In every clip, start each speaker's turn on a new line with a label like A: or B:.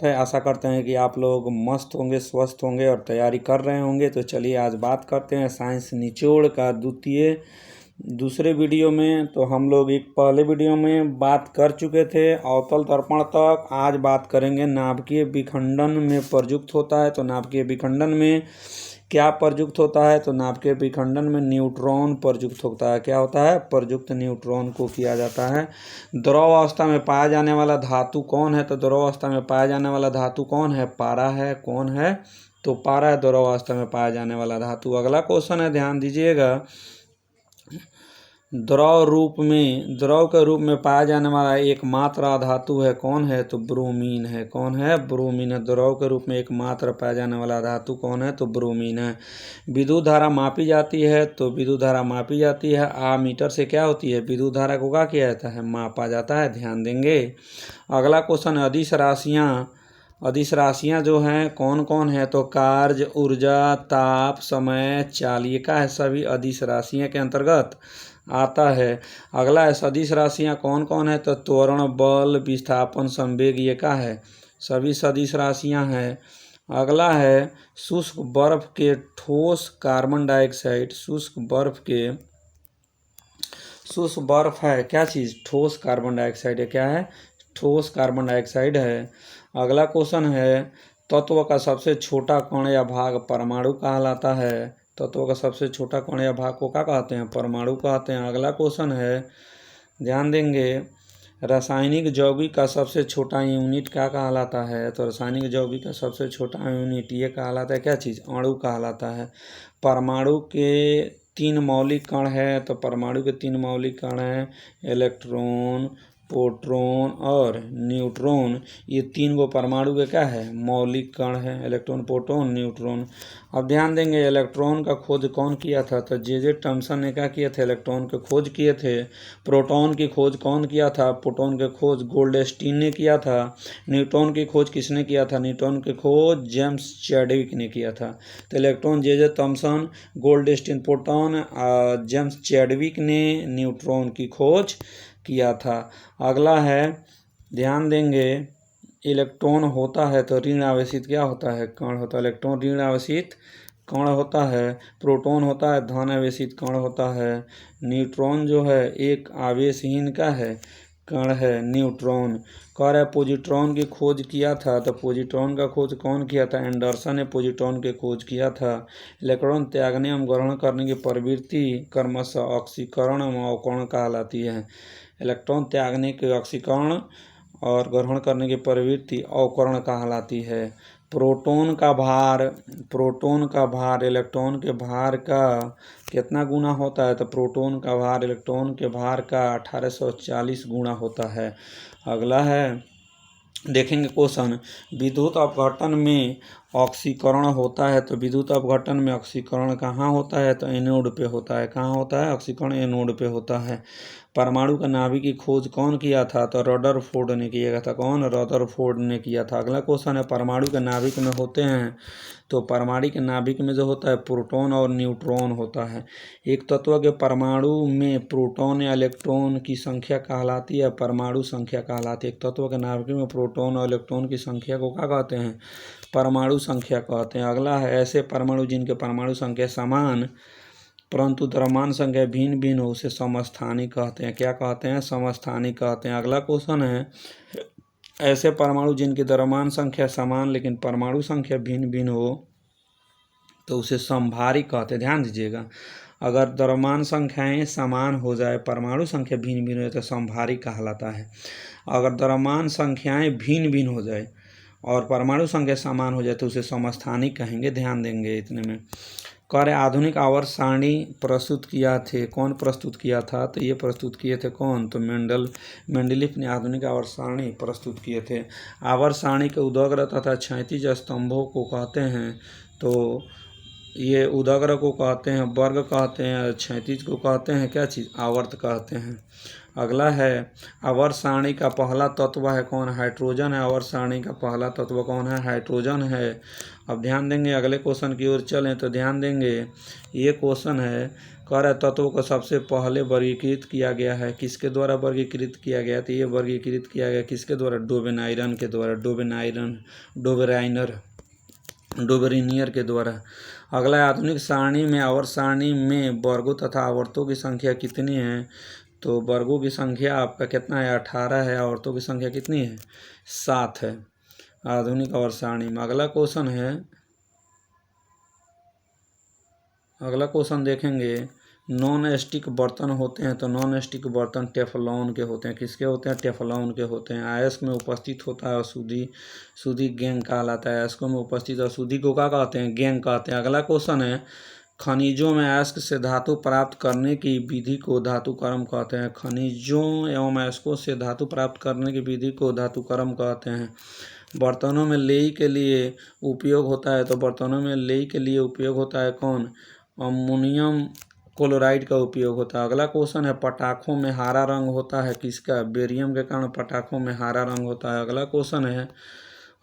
A: है। आशा करते हैं कि आप लोग मस्त होंगे, स्वस्थ होंगे और तैयारी कर रहे होंगे। तो चलिए आज बात करते हैं साइंस निचोड़ का दूसरे वीडियो में। तो हम लोग एक पहले वीडियो में बात कर चुके थे अवतल दर्पण तक। आज बात करेंगे नाभिकीय विखंडन में प्रयुक्त होता है। तो नाभिकीय विखंडन में क्या प्रयुक्त होता है? तो नाभिकीय विखंडन में न्यूट्रॉन प्रयुक्त होता है। क्या होता है? प्रयुक्त न्यूट्रॉन को किया जाता है। द्रव अवस्था में पाया जाने वाला धातु कौन है? तो द्रव अवस्था में पाया जाने वाला धातु कौन है? पारा है। कौन है? तो पारा है द्रव अवस्था में पाया जाने वाला धातु। अगला क्वेश्चन है, ध्यान दीजिएगा। द्रव के रूप में पाया जाने वाला एकमात्र धातु है, कौन है? तो ब्रोमीन है। कौन है? ब्रोमीन है। द्रव के रूप में एकमात्र पाया जाने वाला धातु कौन है? तो ब्रोमीन है। विद्युत धारा मापी जाती है। तो विद्युत धारा मापी जाती है आमीटर से। क्या होती है? विद्युत धारा को क्या किया जाता है? मापा जाता है। ध्यान देंगे। अगला क्वेश्चन है, अदिश राशियाँ जो हैं कौन कौन है? तो कार्य, ऊर्जा, ताप, समय, चाल, ये क्या है? सभी अदिश राशियाँ के अंतर्गत आता है। अगला है, सदिश राशियाँ कौन कौन है? तो त्वरण, बल, विस्थापन, संवेग, ये क्या है? सभी सदिश राशियाँ हैं। अगला है, शुष्क बर्फ के ठोस कार्बन डाइऑक्साइड, शुष्क बर्फ है क्या चीज़? ठोस कार्बन डाइऑक्साइड है। क्या है? ठोस कार्बन डाइऑक्साइड है। अगला क्वेश्चन है, तत्व का सबसे छोटा कण या भाग परमाणु कहलाता है। तत्व का सबसे छोटा कण या भाग को क्या कहते हैं? परमाणु कहते हैं। अगला क्वेश्चन है, ध्यान देंगे, रासायनिक यौगिक का सबसे छोटा यूनिट क्या कहलाता है? तो रासायनिक यौगिक का सबसे छोटा यूनिट ये कहलाता है क्या चीज़? अणु कहलाता है। परमाणु के 3 मौलिक कण है। तो परमाणु के 3 मौलिक कण हैं, इलेक्ट्रॉन, प्रोटॉन और न्यूट्रॉन। ये 3 गो परमाणु के क्या है? मौलिक कण है। Electron, proton, neutron. अब ध्यान देंगे, इलेक्ट्रॉन का खोज कौन किया था? तो जे थॉमसन ने क्या किए थे? इलेक्ट्रॉन के खोज किए थे। प्रोटॉन की खोज कौन किया था? प्रोटॉन की खोज गोल्डस्टीन ने किया था। न्यूट्रॉन की खोज किसने किया था? न्यूट्रॉन की खोज जेम्स चैडविक ने किया था। तो electron J Thomson, Goldstein, proton, James Chadwick ने न्यूट्रॉन की खोज किया था। अगला है, ध्यान देंगे, इलेक्ट्रॉन होता है तो ऋण आवेशित क्या होता है? कण होता है। इलेक्ट्रॉन ऋण आवेशित कण होता है। प्रोटॉन होता है धन आवेशित कण होता है। न्यूट्रॉन जो है एक आवेशहीन का है, कण है न्यूट्रॉन। कह रहा है पॉजिट्रॉन की खोज किया था। तो पॉजिट्रॉन का खोज कौन किया था? एंडरसन ने पॉजिट्रॉन की खोज किया था। इलेक्ट्रॉन त्यागने एवं ग्रहण करने की प्रवृत्ति क्रमशः ऑक्सीकरण एवं अवकरण कहलाती है। इलेक्ट्रॉन त्यागने के ऑक्सीकरण और ग्रहण करने की प्रवृत्ति अवकरण कहलाती है। प्रोटॉन का भार इलेक्ट्रॉन के भार का कितना गुना होता है? तो प्रोटॉन का भार इलेक्ट्रॉन के भार का 1840 गुना होता है। अगला है, देखेंगे क्वेश्चन, विद्युत अपघटन में ऑक्सीकरण होता है। तो विद्युत अपघटन में ऑक्सीकरण कहाँ होता है? तो एनोड पे होता है। कहाँ होता है? ऑक्सीकरण एनोड पे होता है। परमाणु का नाभिक की खोज कौन किया था? तो रदरफोर्ड ने किया था। कौन? रदरफोर्ड ने किया था। अगला क्वेश्चन है, परमाणु के नाभिक में होते हैं। तो परमाणु के नाभिक में जो होता है प्रोटॉन और न्यूट्रॉन होता है। एक तत्व के परमाणु में प्रोटॉन या इलेक्ट्रॉन की संख्या कहलाती है परमाणु संख्या कहलाती है। एक तत्व के नाभिक में प्रोटॉन और इलेक्ट्रॉन की संख्या को क्या कहते हैं? परमाणु संख्या कहते हैं। अगला है, ऐसे परमाणु जिनके परमाणु संख्या समान परंतु द्रव्यमान संख्या भिन्न भिन्न हो उसे समस्थानिक कहते हैं। क्या कहते हैं? समस्थानिक कहते हैं। अगला क्वेश्चन है, ऐसे परमाणु जिनकी द्रव्यमान संख्या समान लेकिन परमाणु संख्या भिन्न भिन्न हो तो उसे समभारिक कहते हैं। ध्यान दीजिएगा, अगर द्रव्यमान संख्याएं समान हो जाए, परमाणु संख्या भिन्न भिन्न हो तो समभारिक कहलाता है। अगर द्रव्यमान संख्याएं भिन्न भिन्न हो जाए और परमाणु संख्या समान हो जाए तो उसे समस्थानिक कहेंगे। ध्यान देंगे इतने में। कह रहे आधुनिक आवर्त सारणी प्रस्तुत किया थे। कौन प्रस्तुत किया था? तो ये प्रस्तुत किए थे कौन? तो मेंडलीफ ने आधुनिक आवर्त सारणी प्रस्तुत किए थे। आवर्त सारणी के उदग्र तथा क्षैतिज स्तंभों को कहते हैं। तो ये उदग्र को कहते हैं वर्ग कहते हैं, क्षैतिज को कहते हैं क्या चीज़? आवर्त कहते हैं। अगला है, आवर्त सारणी का पहला तत्व है कौन? हाइड्रोजन है। आवर्त सारणी का पहला तत्व कौन है? हाइड्रोजन है। अब ध्यान देंगे, अगले क्वेश्चन की ओर चलें तो ध्यान देंगे, ये क्वेश्चन है, कर तत्वों को सबसे पहले वर्गीकृत किया गया है। किसके द्वारा वर्गीकृत किया गया? तो ये वर्गीकृत किया गया किसके द्वारा? डोबेनाइरन के द्वारा, डोबेरिनियर के द्वारा। अगला, आधुनिक सारणी में आवर्त सारणी में वर्गों तथा आवर्तों की संख्या कितनी है? तो वर्गों की संख्या आपका कितना है? 18 है। आवर्तों की संख्या कितनी है? 7 है आधुनिक आवर्त सारणी में। अगला क्वेश्चन देखेंगे, नॉन स्टिक बर्तन होते हैं तो नॉन स्टिक बर्तन टेफलॉन के होते हैं। किसके होते हैं? टेफलॉन के होते हैं। अयस्क में उपस्थित होता है अशुद्धि गैंग कहलाता है। अयस्कों में उपस्थित अशुद्धि को क्या कहते हैं? गैंग कहते हैं। अगला क्वेश्चन है, खनिजों में अयस्क से धातु प्राप्त करने की विधि को धातुकर्म कहते हैं। खनिजों एवं अयस्कों से धातु प्राप्त करने की विधि को धातुकर्म कहते हैं। बर्तनों में लेई के लिए उपयोग होता है, तो बर्तनों में लेई के लिए उपयोग होता है कौन? अमोनियम क्लोराइड का उपयोग होता है। अगला क्वेश्चन है, पटाखों में हरा रंग होता है किसका? बेरियम के कारण पटाखों में हरा रंग होता है। अगला क्वेश्चन है,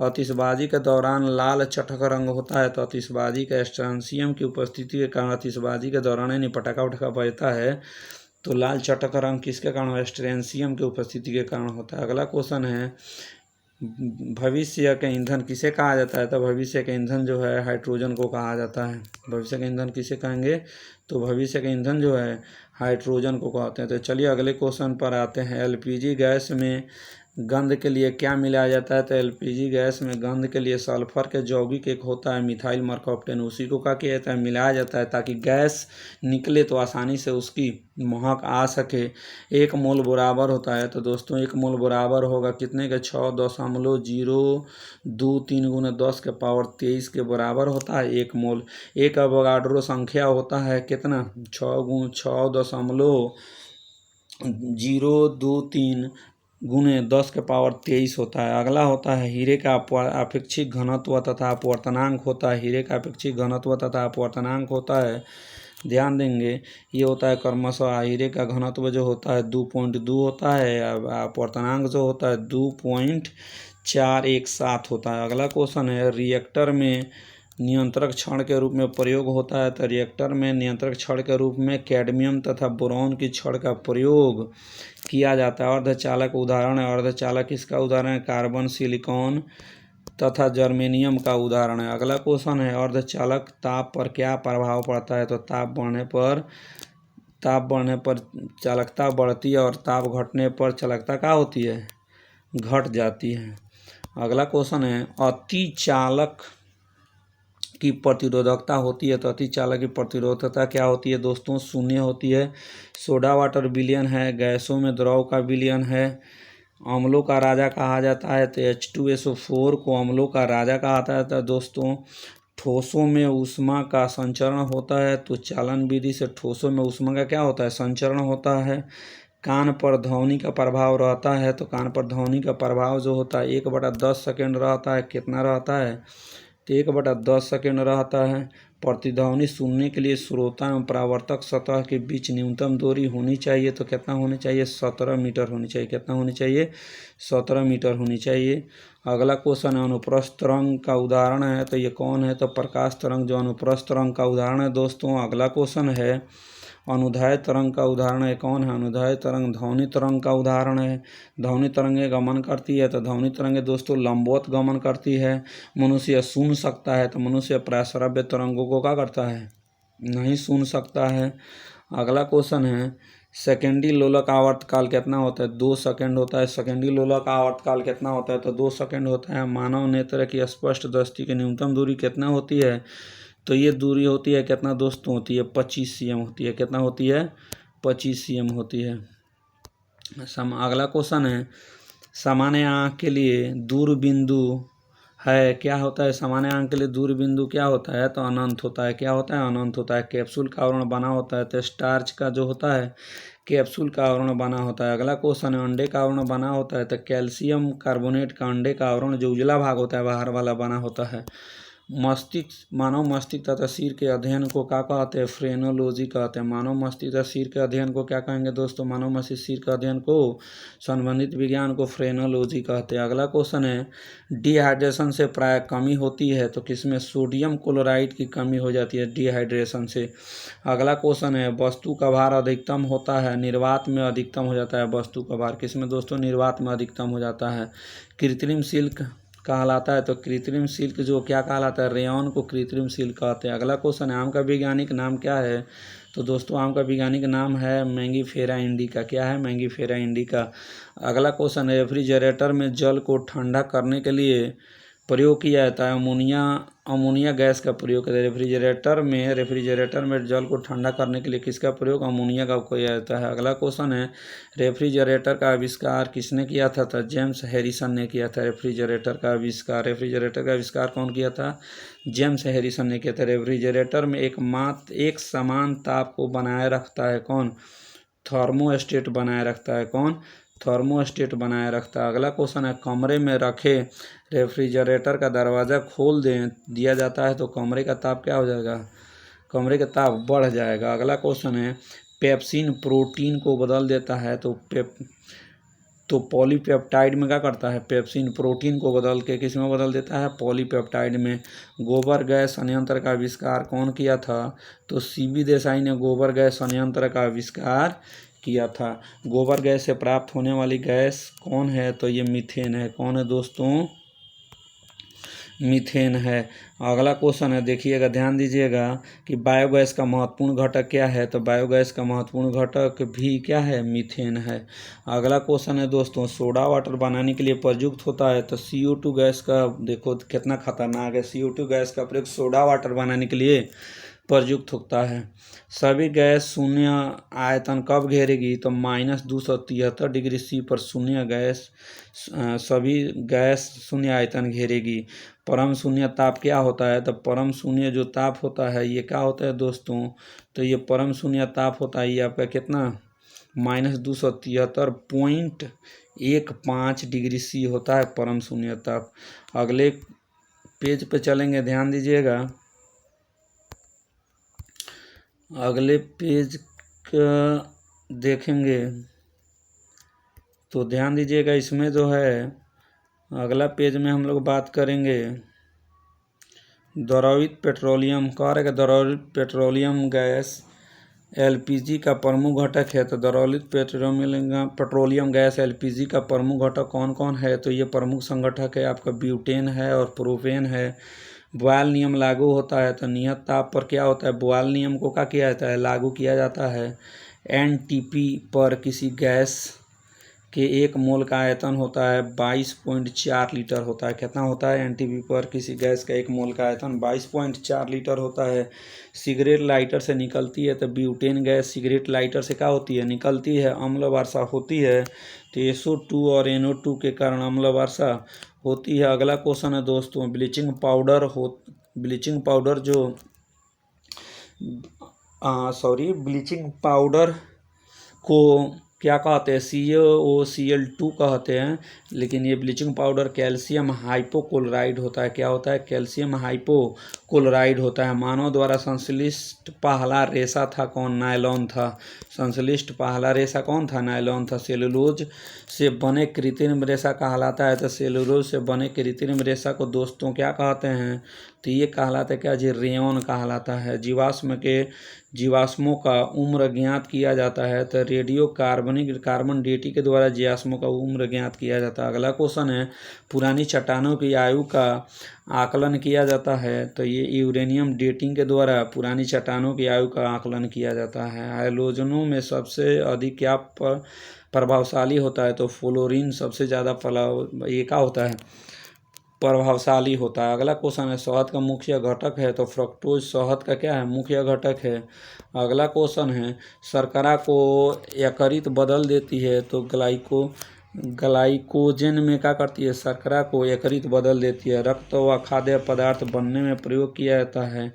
A: आतिशबाजी के दौरान लाल चटक रंग होता है, तो आतिशबाजी का स्ट्रांसियम की उपस्थिति के कारण आतिशबाजी के दौरान यानी पटाखा उटका बजता है तो लाल चटक रंग किसके कारण? स्ट्रांसियम की उपस्थिति के कारण होता है। अगला क्वेश्चन है, भविष्य के ईंधन किसे कहा जाता है? तो भविष्य के ईंधन जो है हाइड्रोजन को कहा जाता है। भविष्य के ईंधन किसे कहेंगे? तो भविष्य के ईंधन जो है हाइड्रोजन को कहते हैं। तो चलिए अगले क्वेश्चन पर आते हैं। एलपीजी गैस में गंध के लिए क्या मिलाया जाता है? तो एलपीजी गैस में गंध के लिए सल्फर के यौगिक एक होता है मिथाइल मरकप्टेन, उसी को क्या किया जाता है? मिलाया जाता है ताकि गैस निकले तो आसानी से उसकी महक आ सके। 1 मोल बराबर होता है, तो दोस्तों 1 मोल बराबर होगा कितने के? 6.023 गुना 10 के पावर 23 के बराबर होता है 1 मोल। एक अवोगाड्रो संख्या होता है कितना? 6.023 गुने 10 के पावर 23 होता है। अगला होता है, हीरे का अपेक्षिक घनत्व तथा अपवर्तनांक होता है। हीरे का अपेक्षिक घनत्व तथा अपवर्तनांक होता है, ध्यान देंगे, ये होता है क्रमशः हीरे का घनत्व जो होता है 2.2 होता है, अपवर्तनांक जो होता है 2.417 होता है। अगला क्वेश्चन है, रिएक्टर में नियंत्रक क्षण के रूप में प्रयोग होता है, तो रिएक्टर में नियंत्रक क्षण के रूप में कैडमियम तथा बोरॉन की छड़ का प्रयोग किया जाता है। अर्धचालक उदाहरण है, अर्धचालक इसका उदाहरण है कार्बन, सिलिकॉन तथा जर्मेनियम का उदाहरण है। अगला क्वेश्चन है, अर्धचालक ताप पर क्या प्रभाव पड़ता है? तो ताप बढ़ने पर चालकता बढ़ती है और ताप घटने पर चालकता क्या होती है? घट जाती है। अगला क्वेश्चन है, अतिचालक की प्रतिरोधकता होती है, तो अतिचालक की प्रतिरोधकता क्या होती है दोस्तों? 0 होती है। सोडा वाटर विलयन है, गैसों में द्रव का विलयन है, अम्लों का राजा कहा जाता है, तो H2SO4 को अम्लों का राजा कहा जाता है। दोस्तों, ठोसों में ऊष्मा का संचरण होता है, तो चालन विधि से ठोसों में ऊष्मा का क्या होता है? संचरण होता है। कान पर ध्वनि का प्रभाव रहता है, तो कान पर ध्वनि का प्रभाव जो होता है 1/10 सेकेंड रहता है। कितना रहता है? तो 1/10 सेकेंड रहता है। प्रतिध्वनि सुनने के लिए श्रोता एवं परावर्तक सतह के बीच न्यूनतम दूरी होनी चाहिए, तो कितना होनी चाहिए? 17 मीटर होनी चाहिए। कितना होनी चाहिए? 17 मीटर होनी चाहिए। अगला क्वेश्चन है, अनुप्रस्थ तरंग का उदाहरण है, तो ये कौन है? तो प्रकाश तरंग जो अनुप्रस्थ तरंग का उदाहरण है दोस्तों। अगला क्वेश्चन है, अनुदैर्ध्य तरंग का उदाहरण है, कौन है? अनुदैर्ध्य तरंग ध्वनि तरंग का उदाहरण है। ध्वनि तरंगें गमन करती है, तो ध्वनि तरंगें दोस्तों लंबवत गमन करती है। मनुष्य सुन सकता है, तो मनुष्य प्रायश्रव्य तरंगों को क्या करता है? नहीं सुन सकता है। अगला क्वेश्चन है, सेकेंडी लोलक आवर्तकाल कितना होता है? 2 सेकेंड होता है। सेकेंडी लोलक आवर्तकाल कितना होता है? तो 2 सेकेंड होता है। मानव नेत्र की स्पष्ट दृष्टि की न्यूनतम दूरी कितना होती है? तो ये दूरी होती है कितना दोस्तों? होती है 25 cm होती है। कितना होती है? 25 cm होती है। अगला क्वेश्चन है, सामान्य आंख के लिए दूर बिंदु है, क्या होता है? सामान्य आंख के लिए दूर बिंदु क्या होता है? तो अनंत होता है। क्या होता है? अनंत होता है। कैप्सूल का आवरण बना होता है, तो स्टार्च का जो होता है कैप्सूल का आवरण बना होता है। अगला क्वेश्चन है, अंडे का आवरण बना होता है, तो कैल्शियम कार्बोनेट का अंडे का आवरण जो उजला भाग होता है बाहर वाला बना होता है। मानव मस्तिष्क तथा सिर के अध्ययन को क्या कहते हैं? फ्रेनोलॉजी कहते हैं। मानव मस्तिष्क तथा सिर के अध्ययन को क्या कहेंगे दोस्तों? मानव मस्तिष्क सिर के अध्ययन को संबंधित विज्ञान को फ्रेनोलॉजी कहते हैं। अगला क्वेश्चन है, डिहाइड्रेशन से प्राय कमी होती है तो किसमें? सोडियम क्लोराइड की कमी हो जाती है डिहाइड्रेशन से। अगला क्वेश्चन है, वस्तु का भार अधिकतम होता है निर्वात में अधिकतम हो जाता है। वस्तु का भार किसमें दोस्तों? निर्वात में अधिकतम हो जाता है। कृत्रिम सिल्क कहलाता है तो कृत्रिम सिल्क जो क्या कहलाता है? रेयॉन को कृत्रिम सिल्क कहते हैं। अगला क्वेश्चन है, आम का वैज्ञानिक नाम क्या है? तो दोस्तों आम का वैज्ञानिक नाम है मैंगीफेरा इंडिका। क्या है? Mangifera indica. अगला क्वेश्चन है, रेफ्रिजरेटर में जल को ठंडा करने के लिए प्रयोग किया जाता है अमोनिया गैस का प्रयोग करते हैं। रेफ्रिजरेटर में जल को ठंडा करने के लिए किसका प्रयोग? अमोनिया का किया जाता है। अगला क्वेश्चन है, रेफ्रिजरेटर का आविष्कार किसने किया था? तो जेम्स हैरिसन ने किया था रेफ्रिजरेटर का आविष्कार कौन किया था? जेम्स हैरिसन ने किया था। रेफ्रिजरेटर में एक समान ताप को बनाए रखता है कौन? थर्मोस्टेट बनाए रखता है कौन? थर्मोस्टेट बनाए रखता है। अगला क्वेश्चन है, कमरे में रखे रेफ्रिजरेटर का दरवाज़ा खोल दिया जाता है तो कमरे का ताप क्या हो जाएगा? कमरे का ताप बढ़ जाएगा। अगला क्वेश्चन है, पेप्सिन प्रोटीन को बदल देता है तो पॉलीपेप्टाइड में क्या करता है? पेप्सिन प्रोटीन को बदल के किस में बदल देता है? पॉलीपेप्टाइड में। गोबर गैस संयंत्र का आविष्कार कौन किया था? तो सीबी देसाई ने गोबर गैस संयंत्र का आविष्कार किया था। गोबर गैस से प्राप्त होने वाली गैस कौन है? तो ये मीथेन है। कौन है दोस्तों? मीथेन है। अगला क्वेश्चन है, देखिएगा ध्यान दीजिएगा कि बायोगैस का महत्वपूर्ण घटक क्या है? तो बायोगैस का महत्वपूर्ण घटक भी क्या है? मीथेन है। अगला क्वेश्चन है दोस्तों, सोडा वाटर बनाने के लिए प्रयुक्त होता है तो CO2 गैस का, देखो कितना खतरनाक है, CO2 गैस का प्रयोग सोडा वाटर बनाने के लिए प्रयुक्त होता है। सभी गैस शून्य आयतन कब घेरेगी? तो -273 डिग्री C पर सभी गैस शून्य आयतन घेरेगी। परम शून्य ताप क्या होता है? तो परम शून्य जो ताप होता है ये क्या होता है दोस्तों? तो ये परम शून्य ताप होता है ये आपका कितना? -273.15 डिग्री C होता है परम शून्य ताप। अगले पेज पे चलेंगे, ध्यान दीजिएगा। अगले पेज का देखेंगे तो ध्यान दीजिएगा, इसमें जो है अगला पेज में हम लोग बात करेंगे द्रवित पेट्रोलियम। कह रहे द्रवित पेट्रोलियम गैस LPG का प्रमुख घटक है। तो द्रवित पेट्रोलियम गैस LPG का प्रमुख घटक कौन कौन है? तो ये प्रमुख संगठक है आपका ब्यूटेन है और प्रोपेन है। बॉयल नियम लागू होता है तो नियत ताप पर क्या होता है? बॉयल नियम को क्या किया जाता है? लागू किया जाता है। NTP पर किसी गैस के 1 मोल का आयतन होता है 22.4 लीटर होता है। कितना होता है? NTP पर किसी गैस का 1 मोल का आयतन 22.4 लीटर होता है। सिगरेट लाइटर से निकलती है तो ब्यूटेन गैस सिगरेट लाइटर से क्या होती है? निकलती है, अम्ल वर्षा होती है। तो SO2 और NO2 के कारण अम्ल वर्षा होती है। अगला क्वेश्चन है दोस्तों, ब्लीचिंग पाउडर को क्या कहते हैं? CaOCl2 कहते हैं, लेकिन ये ब्लीचिंग पाउडर कैल्शियम हाइपोक्लोराइड होता है। क्या होता है? कैल्शियम हाइपोक्लोराइड होता है। मानव द्वारा संश्लिष्ट पहला रेशा था कौन? नायलॉन था। संश्लिष्ट पहला रेशा कौन था? नायलॉन था। सेलुलोज से बने कृत्रिम रेशा कहलाता है तो सेलुलोज से बने कृत्रिम रेशा को दोस्तों क्या कहते हैं? तो ये कहलाता है क्या जी? रेयॉन कहलाता है। जीवाश्मों का उम्र ज्ञात किया जाता है तो रेडियो कार्बन डेटिंग के द्वारा जीवाश्मों का उम्र ज्ञात किया जाता है। अगला क्वेश्चन है, पुरानी चट्टानों की आयु का आकलन किया जाता है तो ये यूरेनियम डेटिंग के द्वारा पुरानी चट्टानों की आयु का आकलन किया जाता है। हाइड्रोजनों में सबसे अधिक क्या प्रभावशाली होता है? तो फ्लोरीन सबसे ज़्यादा क्या होता है? प्रभावशाली होता है। अगला क्वेश्चन है, शहद का मुख्य घटक है तो फ्रक्टोज शहद का क्या है? मुख्य घटक है। अगला क्वेश्चन है, शर्करा को यकृत बदल देती है तो ग्लाइकोजन में क्या करती है? शर्करा को यकृत बदल देती है। रक्त व खाद्य पदार्थ बनने में प्रयोग किया जाता है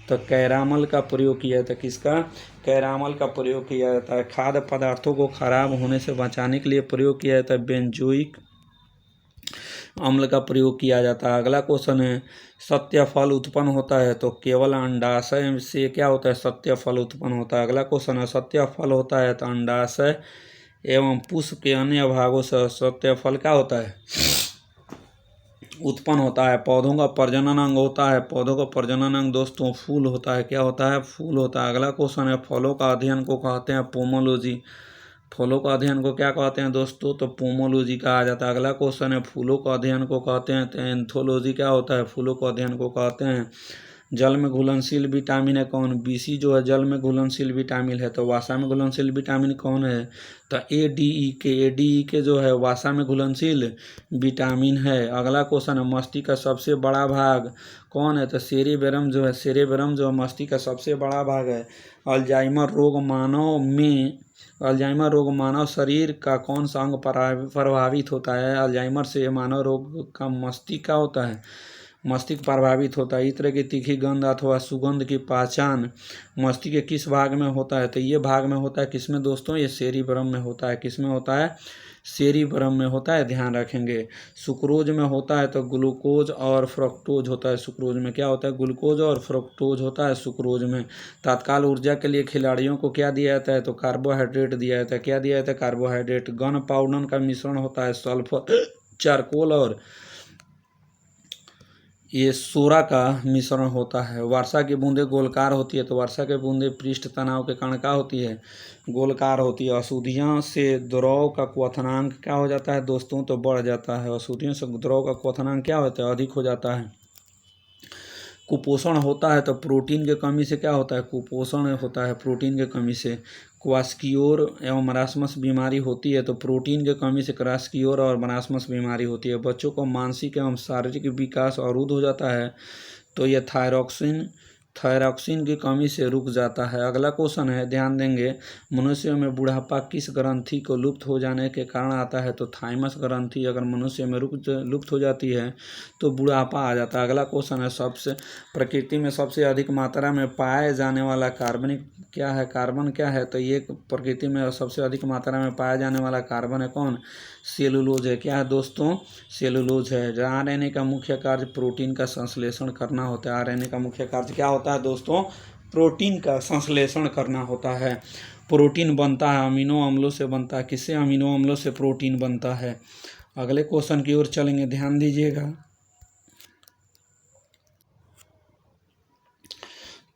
A: तो कैरामल का प्रयोग किया जाता है। किसका? कैरामल का प्रयोग किया जाता है। खाद्य पदार्थों को खराब होने से बचाने के लिए प्रयोग किया जाता है अम्ल का प्रयोग किया जाता है। अगला क्वेश्चन है सत्य फल उत्पन्न होता है तो केवल अंडाशय से क्या होता है, सत्य फल उत्पन्न होता है। अगला क्वेश्चन है सत्य फल होता है तो अंडाशय एवं पुष्प के अन्य भागों से सत्य फल क्या होता है, उत्पन्न होता है। पौधों का प्रजनन अंग होता है, पौधों का प्रजनन अंग दोस्तों फूल होता है। क्या होता है, फूल होता है। अगला क्वेश्चन है फलों का अध्ययन को कहते हैं पोमोलॉजी। फलों का अध्ययन को क्या कहते हैं दोस्तों, तो पोमोलॉजी कहा जाता है। अगला क्वेश्चन है फूलों का अध्ययन को कहते हैं तो एंथोलॉजी क्या होता है, फूलों का अध्ययन को कहते हैं। जल में घुलनशील विटामिन है कौन, बीसी जो है जल में घुलनशील विटामिन है। तो वसा में घुलनशील विटामिन कौन है, तो एडीई के जो है वसा में घुलनशील विटामिन है। अगला क्वेश्चन है मस्तिष्क का सबसे बड़ा भाग कौन है, तो सेरेबेरम जो है, सेरेबेरम जो है मस्तिष्क का सबसे बड़ा भाग है। अल्जाइमर रोग मानव शरीर का कौन सा अंग प्रभावित होता है, अल्जाइमर से मानव रोग का मस्तिष्क का होता है, मस्तिष्क प्रभावित होता है। इत्र की तीखी गंध अथवा सुगंध की पहचान मस्तिष्क के किस भाग में होता है, तो ये भाग में होता है किसमें दोस्तों, ये सेरिब्रम में होता है। किसमें होता है, सेरिब्रम में होता है, ध्यान रखेंगे। सुक्रोज में होता है तो ग्लूकोज और फ्रक्टोज होता है। सुक्रोज में क्या होता है, ग्लूकोज और फ्रक्टोज होता है सुक्रोज में। तत्काल ऊर्जा के लिए खिलाड़ियों को क्या दिया जाता है, तो कार्बोहाइड्रेट दिया जाता है। क्या दिया जाता है, कार्बोहाइड्रेट। गन पाउडर का मिश्रण होता है सल्फर, चारकोल और ये सोरा का मिश्रण होता है। वर्षा की बूंदें गोलकार होती है तो वर्षा की बूंदें पृष्ठ तनाव के कारण क्या होती है, गोलकार होती है। अशुद्धियों से द्रव का क्वथनांक क्या हो जाता है दोस्तों, तो बढ़ जाता है। अशुद्धियों से द्रव का क्वथनांक क्या होता है, अधिक हो जाता है। कुपोषण होता है तो प्रोटीन की कमी से क्या होता है, कुपोषण होता है प्रोटीन की कमी से। क्वास्कियोर एवं मरासमस बीमारी होती है तो प्रोटीन की कमी से क्वास्कियोर और मरासमस बीमारी होती है। बच्चों को मानसिक एवं शारीरिक विकास अवरुद्ध हो जाता है तो यह थायरॉक्सिन की कमी से रुक जाता है। अगला क्वेश्चन है, ध्यान देंगे, मनुष्य में बुढ़ापा किस ग्रंथि को लुप्त हो जाने के कारण आता है, तो थाइमस ग्रंथि अगर मनुष्य में लुप्त हो जाती है तो बुढ़ापा आ जाता है। अगला क्वेश्चन है, प्रकृति में सबसे अधिक मात्रा में पाए जाने वाला कार्बनिक क्या है, कार्बन क्या है, तो ये प्रकृति में सबसे अधिक मात्रा में पाया जाने वाला कार्बन है कौन, सेलुलोज है। क्या है दोस्तों, सेलुलोज है। आरएनए का मुख्य कार्य प्रोटीन का संश्लेषण करना होता है। आरएनए का मुख्य कार्य क्या होता है दोस्तों, प्रोटीन का संश्लेषण करना होता है। प्रोटीन बनता है अमीनो अम्लों से बनता है। किससे, अमीनो अम्लों से प्रोटीन बनता है। अगले क्वेश्चन की ओर चलेंगे, ध्यान दीजिएगा।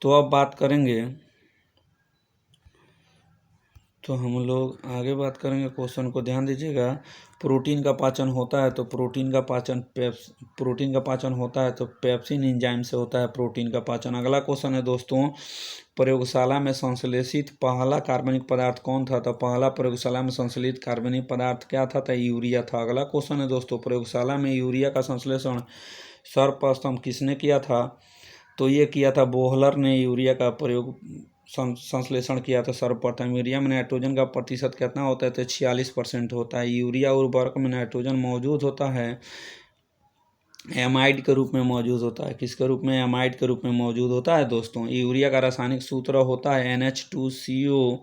A: तो अब बात करेंगे, तो हम लोग आगे बात करेंगे क्वेश्चन को, ध्यान दीजिएगा। प्रोटीन का पाचन होता है तो प्रोटीन का पाचन होता है तो पेप्सिन एंजाइम से होता है प्रोटीन का पाचन। अगला क्वेश्चन है दोस्तों, प्रयोगशाला में संश्लेषित पहला कार्बनिक पदार्थ कौन था, तो पहला प्रयोगशाला में संश्लेषित कार्बनिक पदार्थ क्या था, तो यूरिया था। अगला क्वेश्चन है दोस्तों, प्रयोगशाला में यूरिया का संश्लेषण सर्वप्रथम किसने किया था, तो ये किया था बोहलर ने यूरिया का प्रयोग संश्लेषण किया था सर्वप्रथम। यूरिया में नाइट्रोजन का प्रतिशत कितना होता है, तो 46% होता है। यूरिया उर्वरक में नाइट्रोजन मौजूद होता है, एमाइड के रूप में मौजूद होता है। किसके रूप में, एमाइड के रूप में मौजूद होता है दोस्तों। यूरिया का रासायनिक सूत्र होता है NH2CO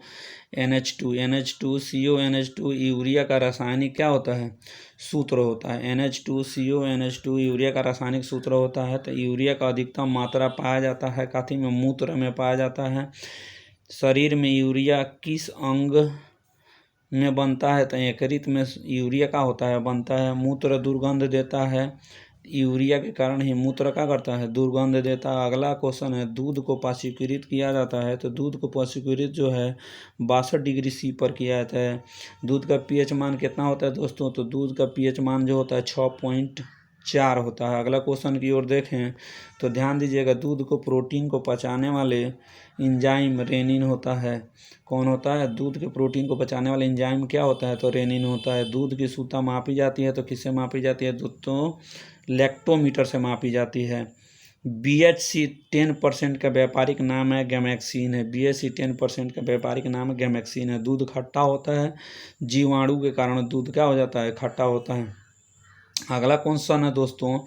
A: NH2CO यूरिया का रासायनिक क्या होता है, सूत्र होता है। NH2CO यूरिया का रासायनिक सूत्र होता है। तो यूरिया का अधिकतम मात्रा पाया जाता है काथी में, मूत्र में पाया जाता है। शरीर में यूरिया किस अंग में बनता है, तो यकृत में यूरिया का होता है, बनता है। मूत्र दुर्गंध देता है, यूरिया के कारण ही मूत्र क्या करता है, दुर्गंध देता है। अगला क्वेश्चन है, दूध को पाचीकृत किया जाता है तो दूध को पाचीकृत जो है 62 डिग्री C पर किया जाता है। दूध का pH मान कितना होता है दोस्तों, तो दूध का pH मान जो होता है 6.4 होता है। अगला क्वेश्चन की ओर देखें तो ध्यान दीजिएगा, दूध को प्रोटीन को पचाने वाले एंजाइम रेनिन होता है। कौन होता है, दूध के प्रोटीन को पचाने वाले एंजाइम क्या होता है, तो रेनिन होता है। दूध की शुद्धता मापी जाती है तो किससे मापी जाती है दोस्तों, लैक्टोमीटर से मापी जाती है। BHC 10% का व्यापारिक नाम है गैमेक्सिन है। BHC 10% का व्यापारिक नाम है गैमेक्सिन है। दूध खट्टा होता है, जीवाणु के कारण दूध क्या हो जाता है, खट्टा होता है। अगला क्वेश्चन है दोस्तों,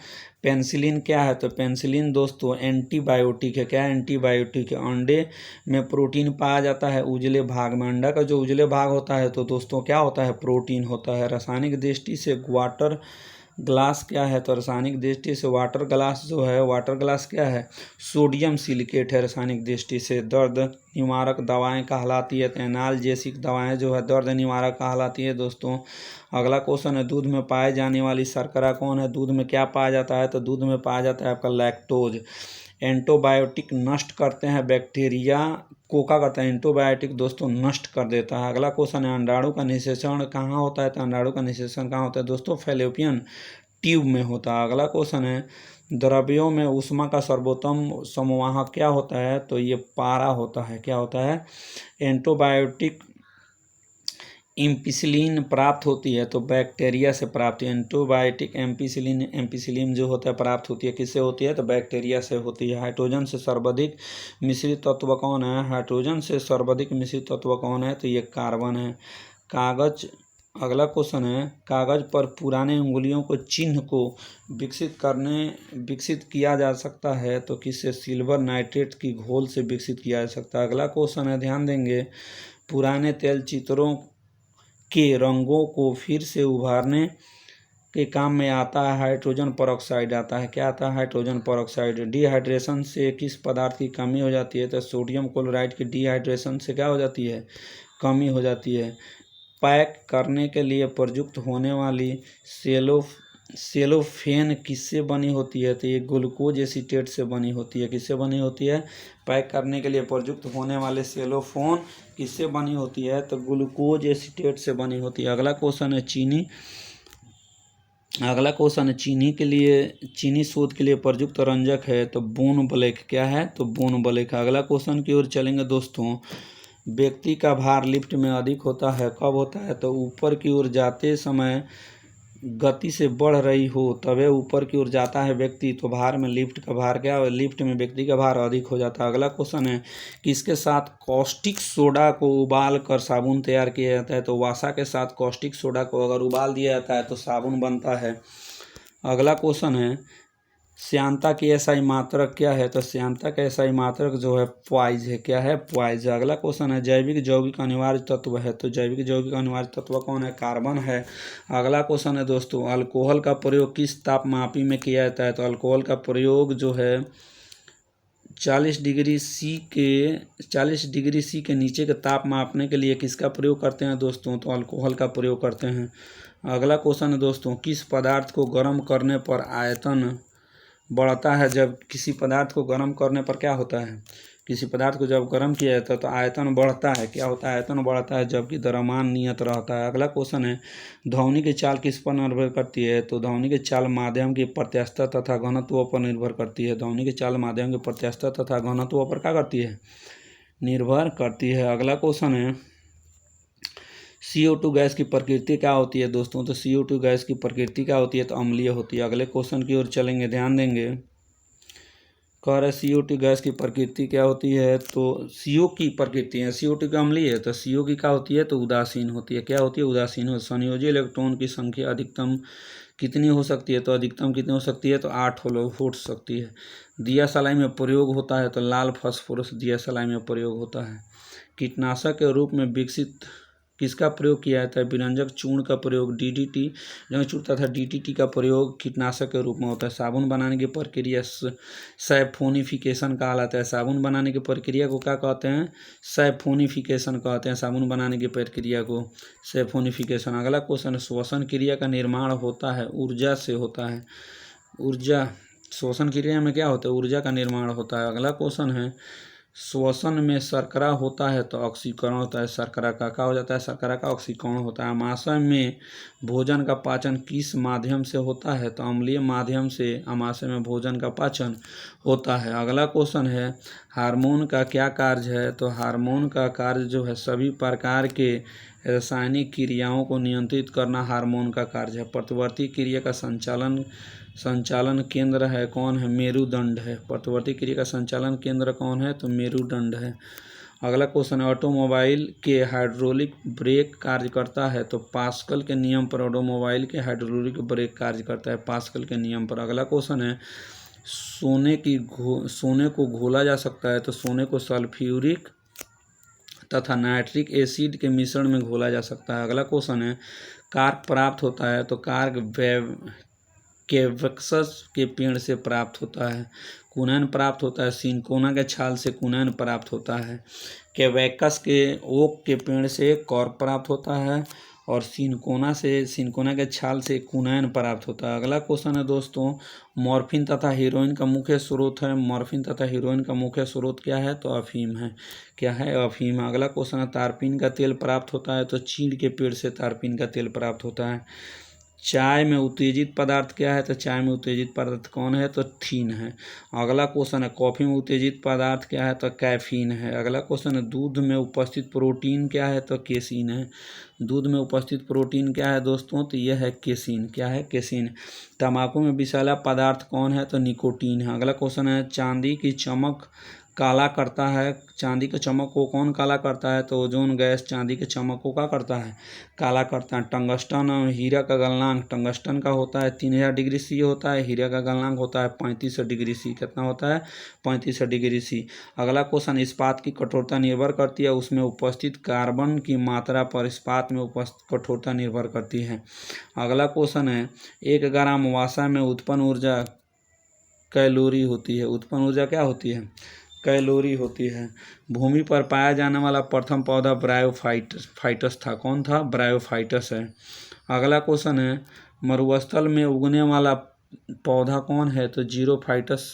A: पेनिसिलिन क्या है, तो पेनिसिलिन दोस्तों एंटीबायोटिक है। क्या है, एंटीबायोटिक है। अंडे में प्रोटीन पाया जाता है उजले भाग में। अंडा का जो उजले भाग होता है तो दोस्तों क्या होता है, प्रोटीन होता है। रासायनिक दृष्टि से ग्वाटर ग्लास क्या है, तो रासायनिक दृष्टि से वाटर ग्लास जो है, वाटर ग्लास क्या है, सोडियम सिलिकेट है रासायनिक दृष्टि से। दर्द निवारक दवाएं कहलाती है, तो एनाल्जेसिक दवाएं जो है दर्द निवारक कहलाती है दोस्तों। अगला क्वेश्चन है, दूध में पाए जाने वाली शर्करा कौन है। दूध में क्या पाया जाता है, तो दूध में पाया जाता है आपका लैक्टोज। एंटीबायोटिक नष्ट करते हैं बैक्टीरिया को, क्या करता है, एंटीबायोटिक दोस्तों नष्ट कर देता है। अगला क्वेश्चन है, अंडाणु का निषेचन कहाँ होता है, तो अंडाणु का निषेचन कहाँ होता है दोस्तों, फैलोपियन ट्यूब में होता है। अगला क्वेश्चन है, द्रव्यों में ऊष्मा का सर्वोत्तम संवाहक क्या होता है, तो ये पारा होता है। क्या होता है, एंटीबायोटिक एम्पिसिलिन प्राप्त होती है, तो बैक्टीरिया से प्राप्त है। एंटीबायोटिक एम्पिसिलिन जो होता है प्राप्त होती है, किससे होती है, तो बैक्टीरिया से होती है। हाइड्रोजन से सर्वाधिक मिश्रित तत्व कौन है, हाइड्रोजन से सर्वाधिक मिश्रित तत्व कौन है, तो ये कार्बन है। कागज, अगला क्वेश्चन है, कागज पर पुराने उंगलियों को चिन्ह को विकसित किया जा सकता है, तो किससे, सिल्वर नाइट्रेट की घोल से विकसित किया जा सकता है। अगला क्वेश्चन है, ध्यान देंगे, पुराने तेल चित्रों के रंगों को फिर से उभारने के काम में आता है हाइड्रोजन पेरोक्साइड आता है। क्या आता है, हाइड्रोजन पेरोक्साइड। डिहाइड्रेशन से किस पदार्थ की कमी हो जाती है, तो सोडियम क्लोराइड की डिहाइड्रेशन से क्या हो जाती है, कमी हो जाती है। पैक करने के लिए प्रयुक्त होने वाली सेलोफेन किससे बनी होती है, तो ये ग्लूकोज एसीटेट से बनी होती है। किससे बनी होती है, पैक करने के लिए प्रयुक्त होने वाले सेलोफोन किससे बनी होती है, तो ग्लूकोज एसीटेट से बनी होती है। अगला क्वेश्चन है, चीनी के लिए, चीनी शोध के लिए प्रयुक्त रंजक है, तो बोन ब्लैक। क्या है, तो बोन ब्लैक। अगला क्वेश्चन की ओर चलेंगे दोस्तों, व्यक्ति का भार लिफ्ट में अधिक होता है, कब होता है, तो ऊपर की ओर जाते समय गति से बढ़ रही हो तभी ऊपर की ओर जाता है व्यक्ति, तो भार में लिफ्ट का भार क्या है, लिफ्ट में व्यक्ति का भार अधिक हो जाता है। अगला क्वेश्चन है, किसके साथ कॉस्टिक सोडा को उबाल कर साबुन तैयार किया जाता है, तो वासा के साथ कॉस्टिक सोडा को अगर उबाल दिया जाता है तो साबुन बनता है। अगला क्वेश्चन है, श्यानता की एसआई मात्रक क्या है, तो श्यानता का एसआई मात्रक जो है पॉइज है। क्या है, पॉइज। अगला क्वेश्चन है, जैविक यौगिक अनिवार्य तत्व है, तो जैविक यौगिक अनिवार्य तत्व कौन है, कार्बन है। अगला क्वेश्चन है दोस्तों, अल्कोहल का प्रयोग किस तापमापी में किया जाता है, तो अल्कोहल का प्रयोग जो है 40 डिग्री सी के नीचे का ताप मापने के लिए किसका प्रयोग करते हैं दोस्तों, तो अल्कोहल का प्रयोग करते हैं। अगला क्वेश्चन है दोस्तों, किस पदार्थ को गर्म करने पर आयतन बढ़ता है, जब किसी पदार्थ को गर्म करने पर क्या होता है, किसी पदार्थ को जब गर्म किया जाता है तो आयतन बढ़ता है। क्या होता है, आयतन बढ़ता है, जबकि द्रव्यमान नियत रहता है। अगला क्वेश्चन है, ध्वनि की चाल किस पर निर्भर करती है, तो ध्वनि की चाल माध्यम की प्रत्यास्थता तथा घनत्व पर निर्भर करती है। ध्वनि की चाल माध्यम की प्रत्यास्थता तथा घनत्व पर क्या करती है, निर्भर करती है। अगला क्वेश्चन है, CO2 गैस की प्रकृति क्या होती है दोस्तों, तो CO2 गैस की प्रकृति क्या होती है, तो अम्लीय होती है। अगले क्वेश्चन की ओर चलेंगे, ध्यान देंगे, कह रहे CO2 गैस की प्रकृति क्या होती है, तो CO की प्रकृति है, CO2 का अम्लीय है, तो CO की क्या होती है, तो उदासीन होती है। क्या होती है, उदासीन हो। संयोजी इलेक्ट्रॉन की संख्या अधिकतम कितनी हो सकती है, तो अधिकतम कितनी हो सकती है, तो 8 हो सकती है। दिया सलाई में प्रयोग होता है, तो लाल फास्फोरस दिया सलाई में प्रयोग होता है। कीटनाशक के रूप में विकसित किसका प्रयोग किया जाता है, विरंजक चूर्ण का प्रयोग, DDT चूर्ण तथा DDT का प्रयोग कीटनाशक के रूप में होता है। साबुन बनाने की प्रक्रिया सैफोनिफिकेशन कहलाता है। साबुन बनाने की प्रक्रिया को क्या कहते हैं, सैफोनिफिकेशन कहते हैं। साबुन बनाने की प्रक्रिया को सैफोनिफिकेशन। अगला क्वेश्चन, श्वसन क्रिया का निर्माण होता है ऊर्जा से होता है। ऊर्जा, श्वसन क्रिया में क्या होता है, ऊर्जा का निर्माण होता है। अगला क्वेश्चन है, श्वसन में शर्करा होता है तो ऑक्सीकरण होता है। शर्करा का क्या हो जाता है, शर्करा का ऑक्सीकरण होता है। आमाशय में भोजन का पाचन किस माध्यम से होता है, तो अम्लीय माध्यम से आमाशय में भोजन का पाचन होता है। अगला क्वेश्चन है, हार्मोन का क्या कार्य है, तो हार्मोन का कार्य जो है सभी प्रकार के रासायनिक क्रियाओं को नियंत्रित करना हार्मोन का कार्य है। प्रतिवर्ती क्रिया का संचालन केंद्र है कौन है, मेरुदंड है। प्रतिवर्ती क्रिया का संचालन केंद्र कौन है, तो मेरुदंड है। अगला क्वेश्चन है, ऑटोमोबाइल के हाइड्रोलिक ब्रेक कार्य करता है, तो पास्कल के नियम पर ऑटोमोबाइल के हाइड्रोलिक ब्रेक कार्य करता है, पास्कल के नियम पर। अगला क्वेश्चन है, सोने को घोला जा सकता है, तो सोने को सल्फ्यूरिक तथा नाइट्रिक एसिड के मिश्रण में घोला जा सकता है। अगला क्वेश्चन है, कार्क प्राप्त होता है, तो कार्क कैक्टस के पेड़ से प्राप्त होता है। कुनैन प्राप्त होता है, सिनकोना के छाल से कुनैन प्राप्त होता है। कैक्टस के ओक के पेड़ से कॉर्क प्राप्त होता है और सिनकोना के छाल से कुनैन प्राप्त होता है। अगला क्वेश्चन है दोस्तों, मॉर्फिन तथा हीरोइन का मुख्य स्रोत है। मॉर्फिन तथा हीरोइन का मुख्य स्रोत क्या है? तो अफीम है। क्या है? अफीम। अगला क्वेश्चन है, तारपीन का तेल प्राप्त होता है। तो चीड़ के पेड़ से तारपीन का तेल प्राप्त होता है। चाय में उत्तेजित पदार्थ क्या है? तो चाय में उत्तेजित पदार्थ कौन है? तो थीन है। अगला क्वेश्चन है, कॉफी में उत्तेजित पदार्थ क्या है? तो कैफीन है। अगला क्वेश्चन है, दूध में उपस्थित प्रोटीन क्या है? तो केसीन है। दूध में उपस्थित प्रोटीन क्या है दोस्तों? तो यह है केसीन। क्या है? केसीन। तंबाकू में विषैला पदार्थ कौन है? तो निकोटीन है। अगला क्वेश्चन है, चांदी की चमक काला करता है। चांदी के चमक को कौन काला करता है? तो ओजोन गैस चांदी के चमक को क्या करता है? काला करता है। टंगस्टन और हीरा का गलनांक, टंगस्टन का होता है 3000 डिग्री सी होता है, हीरा का गलनांक होता है 3500 डिग्री सी। कितना होता है? 3500 डिग्री सी। अगला क्वेश्चन, इस्पात की कठोरता निर्भर करती है उसमें उपस्थित कार्बन की मात्रा पर। इस्पात में उपस्थित कठोरता निर्भर करती है। अगला क्वेश्चन है, 1 ग्राम वसा में उत्पन्न ऊर्जा कैलोरी होती है। उत्पन्न ऊर्जा क्या होती है? कैलोरी होती है। भूमि पर पाया जाने वाला प्रथम पौधा ब्रायोफाइटस था। कौन था? ब्रायोफाइटस है। अगला क्वेश्चन है, मरुस्थल में उगने वाला पौधा कौन है? तो जीरोफाइटस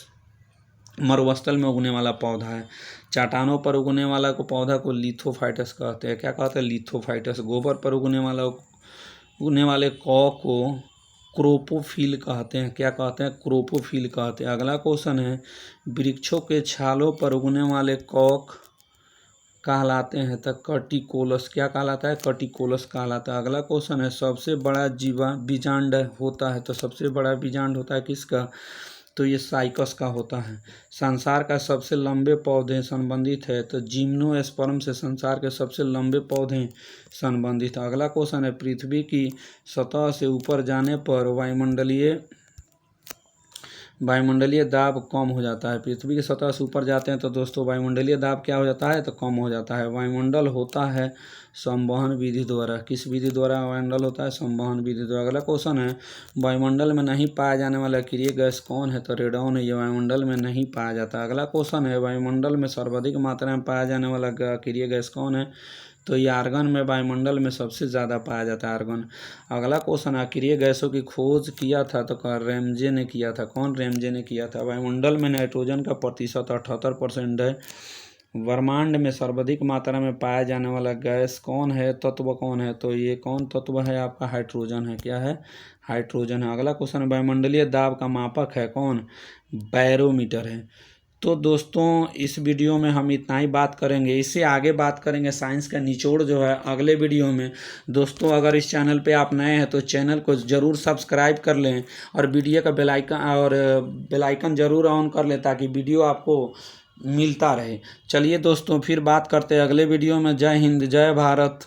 A: मरुस्थल में उगने वाला पौधा है। चट्टानों पर उगने वाला को पौधा को लिथोफाइटस कहते हैं। क्या कहते हैं? लिथोफाइटस। गोबर पर उगने वाले को क्रोपोफिल कहते हैं। क्या कहते हैं? क्रोपोफिल कहते हैं। अगला क्वेश्चन है, वृक्षों के छालों पर उगने वाले कॉक कहलाते हैं। तो कटिकोलस। क्या कहलाता है? कटिकोलस कहलाता है। अगला क्वेश्चन है, सबसे बड़ा बीजांड होता है। तो सबसे बड़ा बीजांड होता है किसका? तो ये साइकस का होता है। संसार का सबसे लंबे पौधे संबंधित है। तो जिम्नोस्पर्म से संसार के सबसे लंबे पौधे संबंधित है। अगला क्वेश्चन है, पृथ्वी की सतह से ऊपर जाने पर वायुमंडलीय दाब कम हो जाता है। पृथ्वी की सतह से ऊपर जाते हैं तो दोस्तों वायुमंडलीय दाब क्या हो जाता है? तो कम हो जाता है। वायुमंडल होता है संवहन विधि द्वारा। किस विधि द्वारा वायुमंडल होता है? संवहन विधि द्वारा। अगला क्वेश्चन है, वायुमंडल में नहीं पाया जाने वाला अक्रिय गैस कौन है? तो रेडॉन है। ये वायुमंडल में नहीं पाया जाता। अगला क्वेश्चन है, वायुमंडल में सर्वाधिक मात्रा में पाया जाने वाला अक्रिय गैस कौन है? तो ये आर्गन में वायुमंडल में सबसे ज़्यादा पाया जाता है, आर्गन। अगला क्वेश्चन, अक्रिय गैसों की खोज किया था तो रैमजे ने किया था। कौन? रैमजे ने किया था। वायुमंडल में नाइट्रोजन का प्रतिशत 78% है। ब्रह्मांड में सर्वाधिक मात्रा में पाया जाने वाला गैस कौन है? तत्व कौन है? तो ये कौन तत्व है आपका? हाइड्रोजन है। क्या है? हाइड्रोजन है। अगला क्वेश्चन, वायुमंडलीय दाब का मापक है कौन? बैरोमीटर है। तो दोस्तों इस वीडियो में हम इतना ही बात करेंगे। इससे आगे बात करेंगे साइंस का निचोड़ जो है अगले वीडियो में। दोस्तों अगर इस चैनल पे आप नए हैं तो चैनल को ज़रूर सब्सक्राइब कर लें और वीडियो का बेल आइकन ज़रूर ऑन कर लें ताकि वीडियो आपको मिलता रहे। चलिए दोस्तों फिर बात करते हैं अगले वीडियो में। जय हिंद, जय भारत।